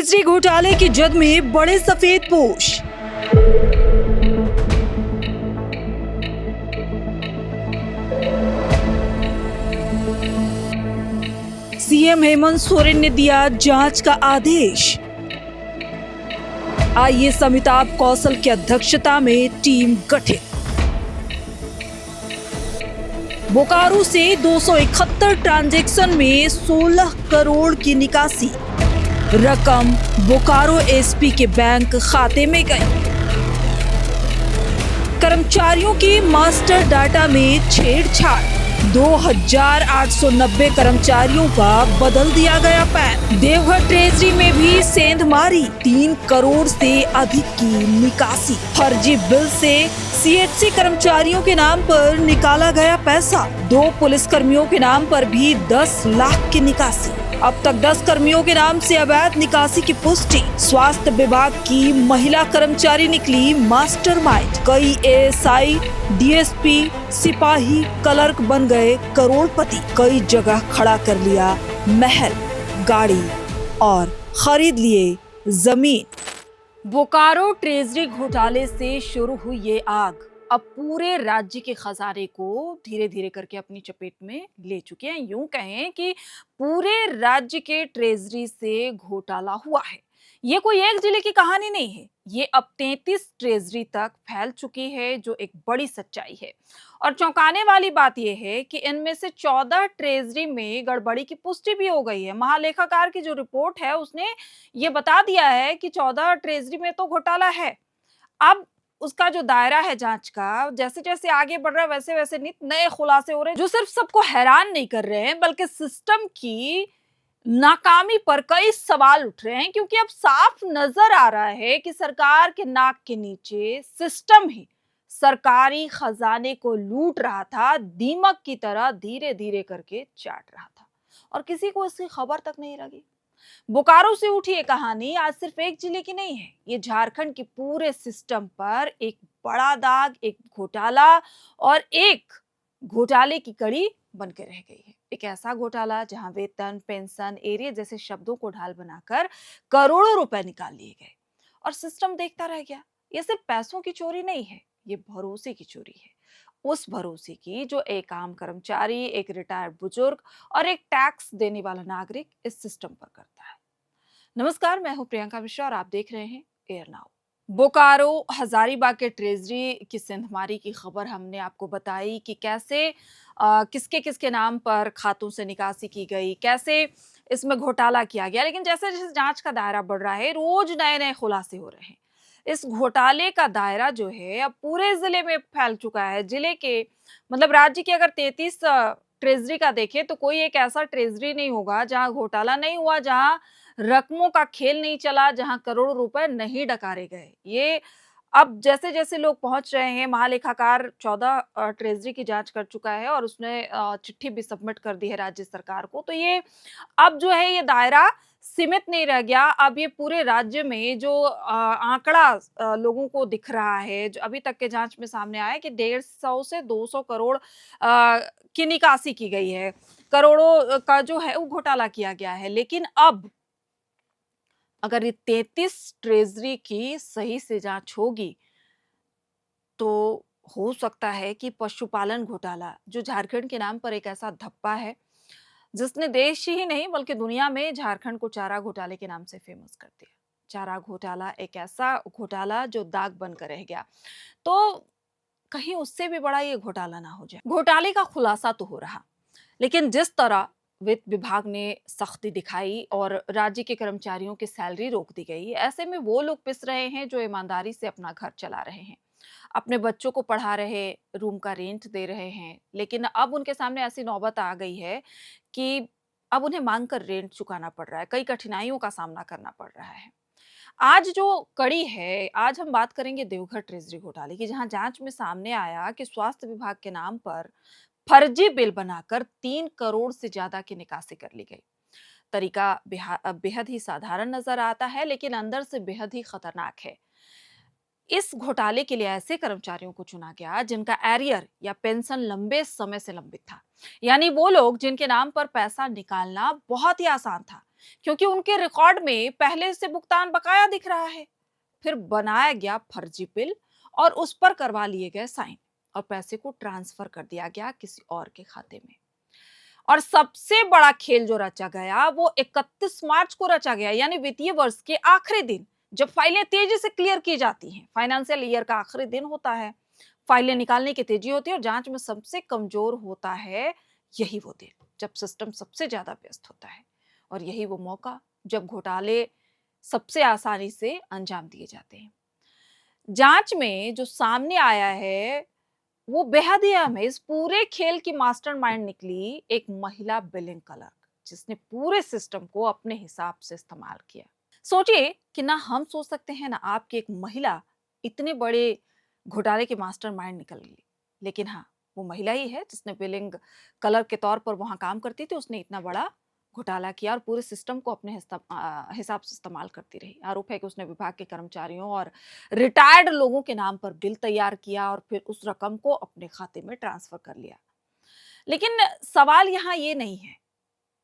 Treasury घोटाले की जद में बड़े सफेद पोश। सीएम हेमंत सोरेन ने दिया जांच का आदेश। आईएएस अमिताभ कौशल की अध्यक्षता में टीम गठित। बोकारो से 271 ट्रांजैक्शन में 16 करोड़ की निकासी। रकम बोकारो एसपी के बैंक खाते में गई। कर्मचारियों की मास्टर डाटा में छेड़छाड़। 2890 कर्मचारियों का बदल दिया गया पैन। देवघर ट्रेजरी में भी सेंधमारी। 3 करोड़ से अधिक की निकासी। फर्जी बिल से सीएचसी कर्मचारियों के नाम पर निकाला गया पैसा। 2 पुलिसकर्मियों के नाम पर भी 10 लाख की निकासी। अब तक 10 कर्मियों के नाम से अवैध निकासी की पुष्टि। स्वास्थ्य विभाग की महिला कर्मचारी निकली मास्टरमाइंड। कई एएसआई, डीएसपी, सिपाही, क्लर्क बन गए करोड़पति। कई जगह खड़ा कर लिया महल, गाड़ी और खरीद लिए जमीन। बोकारो ट्रेजरी घोटाले से शुरू हुई ये आग अब पूरे राज्य के खजाने को धीरे धीरे करके अपनी चपेट में ले चुके हैं। यूं कहें कि पूरे राज्य के ट्रेजरी से घोटाला हुआ है। ये कोई एक जिले की कहानी नहीं है, ये अब 33 ट्रेजरी तक फैल चुकी है, जो एक बड़ी सच्चाई है। और चौंकाने वाली बात यह है कि इनमें से 14 ट्रेजरी में गड़बड़ी की पुष्टि भी हो गई है। महालेखाकार की जो रिपोर्ट है उसने ये बता दिया है कि 14 ट्रेजरी में तो घोटाला है। अब उसका जो दायरा है जांच का, जैसे जैसे आगे बढ़ रहा है वैसे वैसे नित नए खुलासे हो रहे हैं, जो सिर्फ सबको हैरान नहीं कर रहे हैं बल्कि सिस्टम की नाकामी पर कई सवाल उठ रहे हैं। क्योंकि अब साफ नजर आ रहा है कि सरकार के नाक के नीचे सिस्टम ही सरकारी खजाने को लूट रहा था, दीमक की तरह धीरे धीरे करके चाट रहा था और किसी को इसकी खबर तक नहीं लगी। बोकारो से उठी ये कहानी आज सिर्फ एक जिले की नहीं है, ये झारखंड के पूरे सिस्टम पर एक बड़ा दाग, एक घोटाला और एक घोटाले की कड़ी बन के रह गई है। एक ऐसा घोटाला जहां वेतन, पेंशन, एरिया जैसे शब्दों को ढाल बनाकर करोड़ों रुपए निकाल लिए गए और सिस्टम देखता रह गया। ये सिर्फ पैसों की चोरी नहीं है, ये भरोसे की चोरी है। उस भरोसे की जो एक आम कर्मचारी, एक रिटायर्ड बुजुर्ग और एक टैक्स देने वाला नागरिक इस सिस्टम पर करता है। नमस्कार, मैं हूं प्रियंका मिश्रा और आप देख रहे हैं एयर नाउ। बोकारो हजारीबाग के ट्रेजरी की सेंधमारी की खबर हमने आपको बताई कि कैसे किसके किसके नाम पर खातों से निकासी की गई, कैसे इसमें घोटाला किया गया। लेकिन जैसे जैसे जांच का दायरा बढ़ रहा है, रोज नए नए खुलासे हो रहे हैं। इस घोटाले का दायरा जो है अब पूरे जिले में फैल चुका है। जिले के मतलब राज्य के अगर 33 ट्रेजरी का देखें तो कोई एक ऐसा ट्रेजरी नहीं होगा जहां घोटाला नहीं हुआ, जहां रकमों का खेल नहीं चला, जहां करोड़ों रुपए नहीं डकारे गए। ये अब जैसे जैसे लोग पहुंच रहे हैं, महालेखाकार 14 ट्रेजरी की जांच कर चुका है और उसने चिट्ठी भी सबमिट कर दी है राज्य सरकार को। तो ये अब जो है ये दायरा सीमित नहीं रह गया। अब ये पूरे राज्य में जो आंकड़ा लोगों को दिख रहा है, जो अभी तक के जांच में सामने आया है कि 150 से 200 करोड़ की निकासी की गई है, करोड़ों का जो है वो घोटाला किया गया है। लेकिन अब अगर ये 33 ट्रेजरी की सही से जांच होगी तो हो सकता है कि पशुपालन घोटाला, जो झारखंड के नाम पर एक ऐसा धब्बा है जिसने देश ही नहीं बल्कि दुनिया में झारखंड को चारा घोटाले के नाम से फेमस कर दिया। चारा घोटाला एक ऐसा घोटाला जो दाग बनकर रह गया, तो कहीं उससे भी बड़ा ये घोटाला ना हो जाए। घोटाले का खुलासा तो हो रहा, लेकिन जिस तरह वित्त विभाग ने सख्ती दिखाई और राज्य के कर्मचारियों की सैलरी रोक दी गई, ऐसे में वो लोग पिस रहे हैं जो ईमानदारी से अपना घर चला रहे हैं, अपने बच्चों को पढ़ा रहे, रूम का रेंट दे रहे हैं। लेकिन अब उनके सामने ऐसी नौबत आ गई है कि अब उन्हें मांग कर रेंट चुकाना पड़ रहा है, कई कठिनाइयों का सामना करना पड़ रहा है। आज जो कड़ी है, आज हम बात करेंगे देवघर ट्रेजरी घोटाले की, जहां जांच में सामने आया कि स्वास्थ्य विभाग के नाम पर फर्जी बिल बनाकर 3 करोड़ से ज्यादा की निकासी कर ली गई। तरीका बेहद ही साधारण नजर आता है, लेकिन अंदर से बेहद ही खतरनाक है। इस घोटाले के लिए ऐसे कर्मचारियों को चुना गया जिनका एरियर या पेंशन लंबे समय से लंबित था। यानी वो लोग जिनके नाम पर पैसा निकालना बहुत ही आसान था, क्योंकि उनके रिकॉर्ड में पहले से भुगतान बकाया दिख रहा है। फिर बनाया गया फर्जी बिल और उस पर करवा लिए गए साइन और पैसे को ट्रांसफर कर दिया गया किसी और के खाते में। और सबसे बड़ा खेल जो रचा गया वो 31 मार्च को रचा गया, यानी वित्तीय वर्ष के आखिरी दिन, जब फाइलें तेजी से क्लियर की जाती हैं। फाइनेंशियल ईयर का आखिरी दिन होता है, फाइलें निकालने की तेजी होती है और जांच में सबसे कमजोर होता है यही वो दिन जब सिस्टम सबसे ज्यादा व्यस्त होता है, और यही वो मौका जब घोटाले सबसे आसानी से अंजाम दिए जाते हैं। जांच में जो सामने आया है वो बेहद ही अहम है। इस पूरे खेल की मास्टरमाइंड निकली एक महिला बिलिंग क्लर्क, जिसने पूरे सिस्टम को अपने हिसाब से इस्तेमाल किया। सोचिए कि ना हम सोच सकते हैं ना आपकी एक महिला इतने बड़े घोटाले की मास्टरमाइंड निकल गई, लेकिन हाँ, वो महिला ही है जिसने बिलिंग क्लर्क के तौर पर वहां काम करती थी। उसने इतना बड़ा घोटाला किया और पूरे सिस्टम को अपने हिसाब से इस्तेमाल करती रही। आरोप है कि उसने विभाग के कर्मचारियों और रिटायर्ड लोगों के नाम पर बिल तैयार किया और फिर उस रकम को अपने खाते में ट्रांसफर कर लिया। लेकिन सवाल यहाँ ये नहीं है।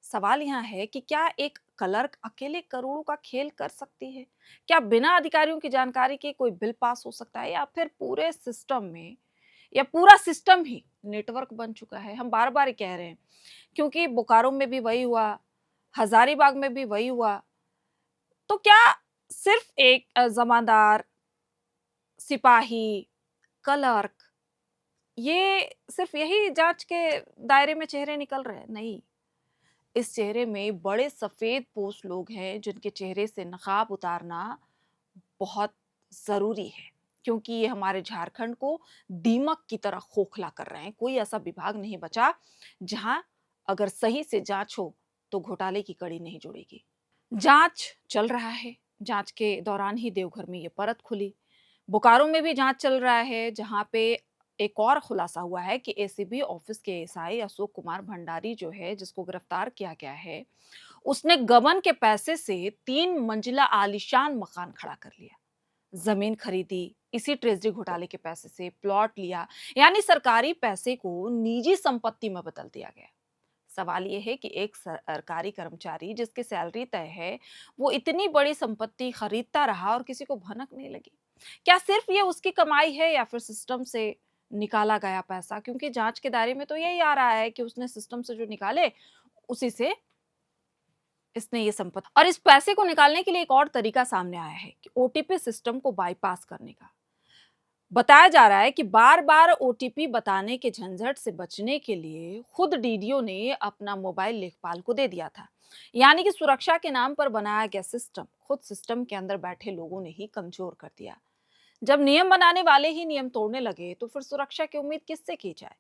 सवाल यहाँ है कि क्या एक क्लर्क अकेले करोड़ों का खेल कर सकती है? क्या बिना अधिकारियों की जानकारी के कोई बिल पास हो सकता है, या फिर पूरे सिस्टम में, या पूरा सिस्टम ही नेटवर्क बन चुका है? हम बार बार कह रहे हैं, क्योंकि बोकारो में भी वही हुआ, हजारीबाग में भी वही हुआ। तो क्या सिर्फ एक जमादार, सिपाही, क्लर्क, ये सिर्फ यही जांच के दायरे में चेहरे निकल रहे हैं? नहीं, इस चेहरे में बड़े सफेद पोश लोग हैं जिनके चेहरे से नकाब उतारना बहुत जरूरी है, क्योंकि ये हमारे झारखंड को दीमक की तरह खोखला कर रहे हैं। कोई ऐसा विभाग नहीं बचा जहां अगर सही से जांच हो तो घोटाले की कड़ी नहीं जुड़ेगी। जांच चल रहा है, जांच के दौरान ही देवघर में ये परत खुली। बोकारो में भी जांच चल रहा है, जहां पे एक और खुलासा हुआ है कि एसीबी ऑफिस के एसआई अशोक कुमार भंडारी जो है, जिसको गिरफ्तार किया गया है, उसने गबन के पैसे से 3 मंजिला आलीशान मकान खड़ा कर लिया, जमीन खरीदी, इसी ट्रेजरी घोटाले के पैसे से प्लॉट लिया, यानी सरकारी पैसे को निजी संपत्ति में बदल दिया गया। सवाल यह है कि एक सरकारी कर्मचारी जिसकी सैलरी तय है, वो इतनी बड़ी संपत्ति खरीदता रहा और किसी को भनक नहीं लगी। क्या सिर्फ ये उसकी कमाई है या फिर सिस्टम से निकाला गया पैसा? क्योंकि जांच के दायरे में तो यही आ रहा है कि उसने सिस्टम से जो निकाले उसी से इसने ये संपत्ति, और इस पैसे को निकालने के लिए एक और तरीका सामने आया है कि ओटीपी सिस्टम को बाईपास करने का। बताया जा रहा है कि बार बार ओटीपी बताने के झंझट से बचने के लिए खुद डीडीओ ने अपना मोबाइल लेखपाल को दे दिया था। यानी कि सुरक्षा के नाम पर बनाया गया सिस्टम खुद सिस्टम के अंदर बैठे लोगों ने ही कमजोर कर दिया। जब नियम बनाने वाले ही नियम तोड़ने लगे तो फिर सुरक्षा की उम्मीद किससे की जाए?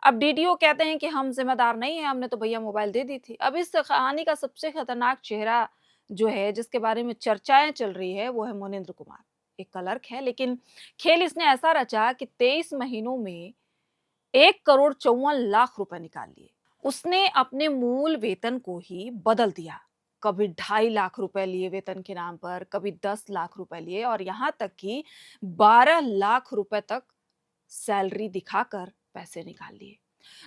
अब डीडीओ कहते हैं कि हम जिम्मेदार नहीं है, हमने तो भैया मोबाइल दे दी थी। अब इस कहानी का सबसे खतरनाक चेहरा जो है, जिसके बारे में चर्चाएं चल रही है, वो है मोनिंद्र कुमार। एक क्लर्क है, लेकिन खेल इसने ऐसा रचा कि 23 महीनों में 1 करोड़ 54 लाख रुपए निकाल लिए। उसने अपने मूल वेतन को ही बदल दिया। कभी 2.5 लाख रुपए लिए वेतन के नाम पर, कभी 10 लाख रुपए लिए, और यहां तक कि 12 लाख रुपए तक सैलरी दिखाकर पैसे निकाल लिए।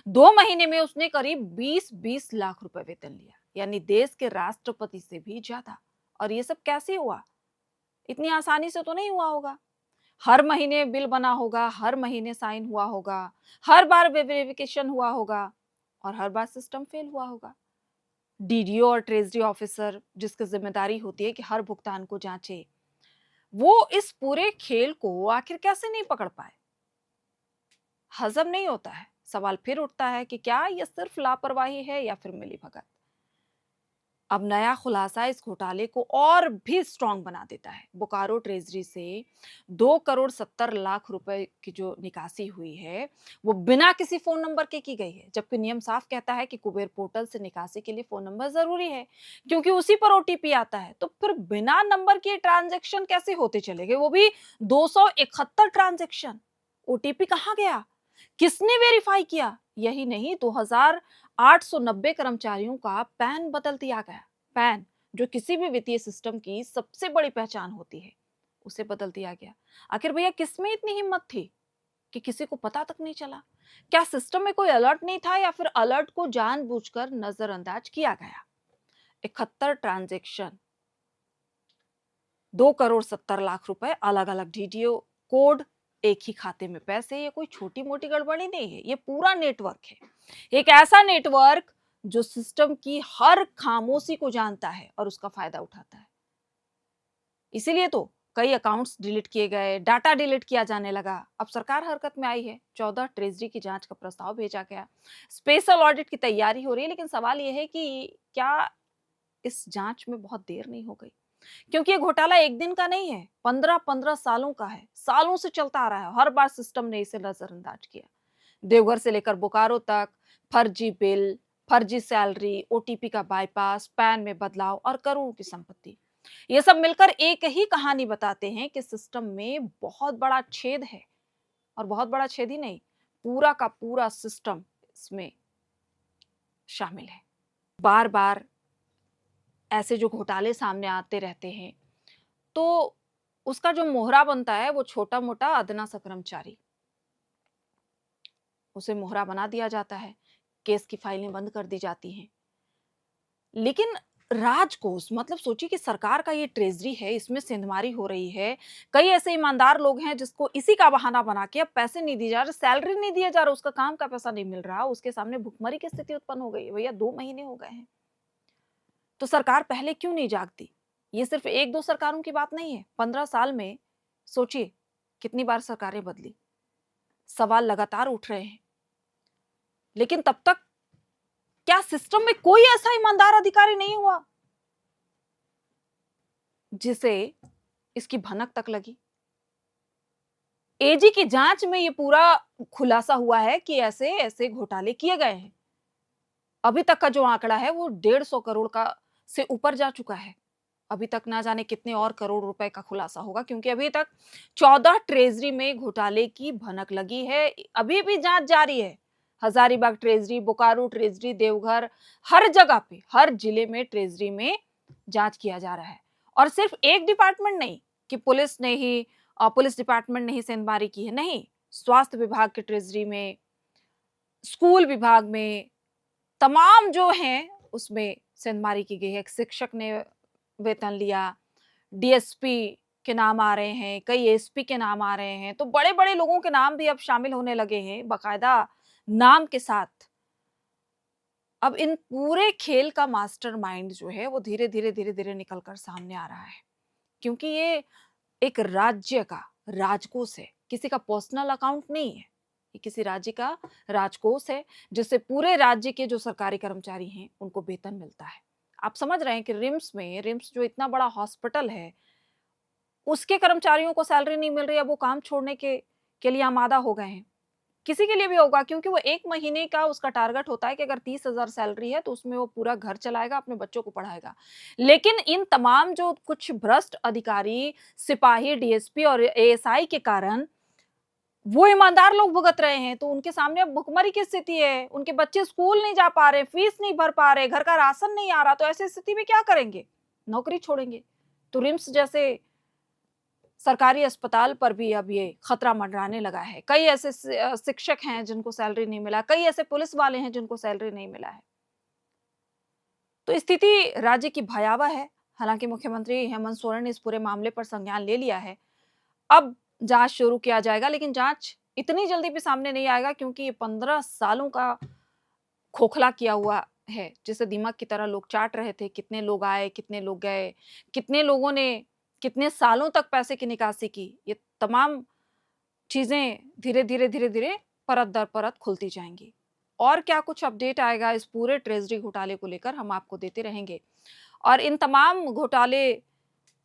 2 महीने में उसने करीब 20-20 लाख रुपए वेतन लिया, यानी देश के राष्ट्रपति से भी ज्यादा। और ये सब कैसे हुआ? इतनी आसानी से तो नहीं हुआ होगा। हर महीने बिल बना होगा, हर महीने साइन हुआ होगा, हर बार वेरिफिकेशन हुआ होगा, और हर बार सिस्टम फेल हुआ होगा। डीडीओ और ट्रेजरी ऑफिसर, जिसकी जिम्मेदारी होती है कि हर भुगतान को जांचे, वो इस पूरे खेल को आखिर कैसे नहीं पकड़ पाए? हजम नहीं होता है। सवाल फिर उठता है कि क्या यह सिर्फ लापरवाही है या फिर मिलीभगत? अब नया खुलासा इस घोटाले को और भी स्ट्रांग बना देता है। बोकारो ट्रेजरी से 2 करोड़ 70 लाख रुपए की जो निकासी हुई है, वो बिना किसी फोन नंबर के की गई है, जबकि नियम साफ कहता है कि कुबेर पोर्टल से निकासी के लिए फोन नंबर जरूरी है, क्योंकि उसी पर ओटीपी आता है। तो फिर बिना नंबर के ट्रांजैक्शन कैसे होते चले गए, वो भी 271 ट्रांजैक्शन? ओटीपी कहाँ गया? किसने वेरीफाई किया? यही नहीं, 2890 कर्मचारियों का पैन बदल दिया गया। पैन, जो किसी भी वित्तीय सिस्टम की सबसे बड़ी पहचान होती है, उसे बदल दिया गया। आखिर भैया किसमें इतनी हिम्मत थी कि किसी को पता तक नहीं चला? क्या सिस्टम में कोई अलर्ट नहीं था, या फिर अलर्ट को जानबूझकर नजरअंदाज किया गया? 71 ट्रांजैक्शन, 2,70,00,000 रुपए, अलग अलग डीडीओ कोड, एक ही खाते में पैसे। ये कोई छोटी मोटी गड़बड़ी नहीं है, ये पूरा नेटवर्क है। एक ऐसा नेटवर्क जो सिस्टम की हर खामोशी को जानता है और उसका फायदा उठाता है। इसीलिए तो कई अकाउंट्स डिलीट किए गए, डाटा डिलीट किया जाने लगा। अब सरकार हरकत में आई है, 14 ट्रेजरी की जांच का प्रस्ताव भेजा गया, स्पेशल ऑडिट की तैयारी हो रही है। लेकिन सवाल यह है कि क्या इस जांच में बहुत देर नहीं हो गई? क्योंकि ये घोटाला एक दिन का नहीं है, 15-15 सालों का है, सालों से चलता आ रहा है। हर बार सिस्टम ने इसे नजरअंदाज किया। देवघर से लेकर बोकारो तक फर्जी बिल, फर्जी सैलरी, ओटीपी का बाईपास, पैन में बदलाव और करोड़ों की संपत्ति, ये सब मिलकर एक ही कहानी बताते हैं कि सिस्टम में बहुत बड़ा छेद है। और बहुत बड़ा छेद ही नहीं, पूरा का पूरा सिस्टम इसमें शामिल है। बार बार ऐसे जो घोटाले सामने आते रहते हैं तो उसका जो मोहरा बनता है वो छोटा मोटा अदना सा कर्मचारी, उसे मोहरा बना दिया जाता है, केस की फाइलें बंद कर दी जाती हैं। लेकिन राजकोष, मतलब सोचिए कि सरकार का ये ट्रेजरी है, इसमें सेंधमारी हो रही है। कई ऐसे ईमानदार लोग हैं जिसको इसी का बहाना बना के अब पैसे नहीं दिए जा रहे, सैलरी नहीं दिया जा रहा, उसका काम का पैसा नहीं मिल रहा, उसके सामने भुखमरी की स्थिति उत्पन्न हो गई है। भैया 2 महीने हो गए हैं, तो सरकार पहले क्यों नहीं जागती? ये सिर्फ 1-2 सरकारों की बात नहीं है। 15 साल में सोचिए कितनी बार सरकारें बदली, सवाल लगातार उठ रहे हैं। लेकिन तब तक क्या सिस्टम में कोई ऐसा ईमानदार अधिकारी नहीं हुआ जिसे इसकी भनक तक लगी? एजी की जांच में ये पूरा खुलासा हुआ है कि ऐसे ऐसे घोटाले किए गए हैं। अभी तक का जो आंकड़ा है वो 150 करोड़ का से ऊपर जा चुका है। अभी तक ना जाने कितने और करोड़ रुपए का खुलासा होगा, क्योंकि अभी तक 14 ट्रेजरी में घोटाले की भनक लगी है। अभी भी जांच जारी है। हजारीबाग ट्रेजरी, बोकारो ट्रेजरी, देवघर, हर जगह पे, हर जिले में ट्रेजरी में जांच किया जा रहा है। और सिर्फ एक डिपार्टमेंट नहीं कि पुलिस डिपार्टमेंट ने ही सेंधमारी की है, नहीं, स्वास्थ्य विभाग के ट्रेजरी में, स्कूल विभाग में, तमाम जो हैं उसमें सेंधमारी की गई है। एक शिक्षक ने वेतन लिया, डीएसपी के नाम आ रहे हैं, कई एसपी के नाम आ रहे हैं, तो बड़े बड़े लोगों के नाम भी अब शामिल होने लगे हैं बाकायदा नाम के साथ। अब इन पूरे खेल का मास्टरमाइंड जो है वो धीरे धीरे निकलकर सामने आ रहा है, क्योंकि ये एक राज्य का राजकोष है, किसी का पर्सनल अकाउंट नहीं है। ये किसी राज्य का राजकोष है जिससे पूरे राज्य के जो सरकारी कर्मचारी हैं उनको वेतन मिलता है। आप समझ रहे हैं कि रिम्स जो इतना बड़ा हॉस्पिटल है, उसके कर्मचारियों को सैलरी नहीं मिल रही है, वो काम छोड़ने के लिए आमादा हो गए हैं। किसी के लिए भी होगा, क्योंकि वो 1 महीने का उसका टारगेट होता है कि अगर 30,000 सैलरी है तो उसमें वो पूरा घर चलाएगा, अपने बच्चों को पढ़ाएगा। लेकिन इन तमाम जो कुछ भ्रष्ट अधिकारी, सिपाही, डीएसपी और एएसआई के कारण वो ईमानदार लोग भुगत रहे हैं, तो उनके सामने अब भुखमरी की स्थिति है। उनके बच्चे स्कूल नहीं जा पा रहे, फीस नहीं भर पा रहे, घर का राशन नहीं आ रहा, तो ऐसी स्थिति में क्या करेंगे? नौकरी छोड़ेंगे। तो रिम्स जैसे सरकारी अस्पताल पर भी अब ये खतरा मंडराने लगा है। कई ऐसे शिक्षक हैं जिनको सैलरी नहीं मिला, कई ऐसे पुलिस वाले हैं जिनको सैलरी नहीं मिला है। तो स्थिति राज्य की भयावह है। हालांकि मुख्यमंत्री हेमंत सोरेन ने इस पूरे मामले पर संज्ञान ले लिया है। अब जांच शुरू किया जाएगा, लेकिन जांच इतनी जल्दी भी सामने नहीं आएगा, क्योंकि ये 15 सालों का खोखला किया हुआ है, जिसे दीमक की तरह लोग चाट रहे थे। कितने लोग आए, कितने लोग गए, कितने लोगों ने कितने सालों तक पैसे की निकासी की, ये तमाम चीजें धीरे धीरे परत दर परत खुलती जाएंगी। और क्या कुछ अपडेट आएगा इस पूरे ट्रेजरी घोटाले को लेकर, हम आपको देते रहेंगे। और इन तमाम घोटाले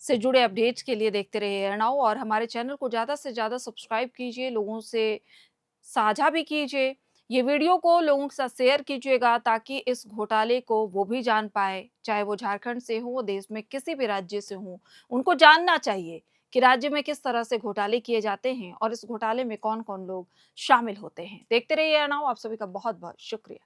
से जुड़े अपडेट्स के लिए देखते रहिए एआरनाउ, और हमारे चैनल को ज्यादा से ज्यादा सब्सक्राइब कीजिए, लोगों से साझा भी कीजिए, ये वीडियो को लोगों के साथ शेयर कीजिएगा, ताकि इस घोटाले को वो भी जान पाए, चाहे वो झारखंड से हो, देश में किसी भी राज्य से हो। उनको जानना चाहिए कि राज्य में किस तरह से घोटाले किए जाते हैं और इस घोटाले में कौन कौन लोग शामिल होते हैं। देखते रहिए एआरनाउ। आप सभी का बहुत बहुत शुक्रिया।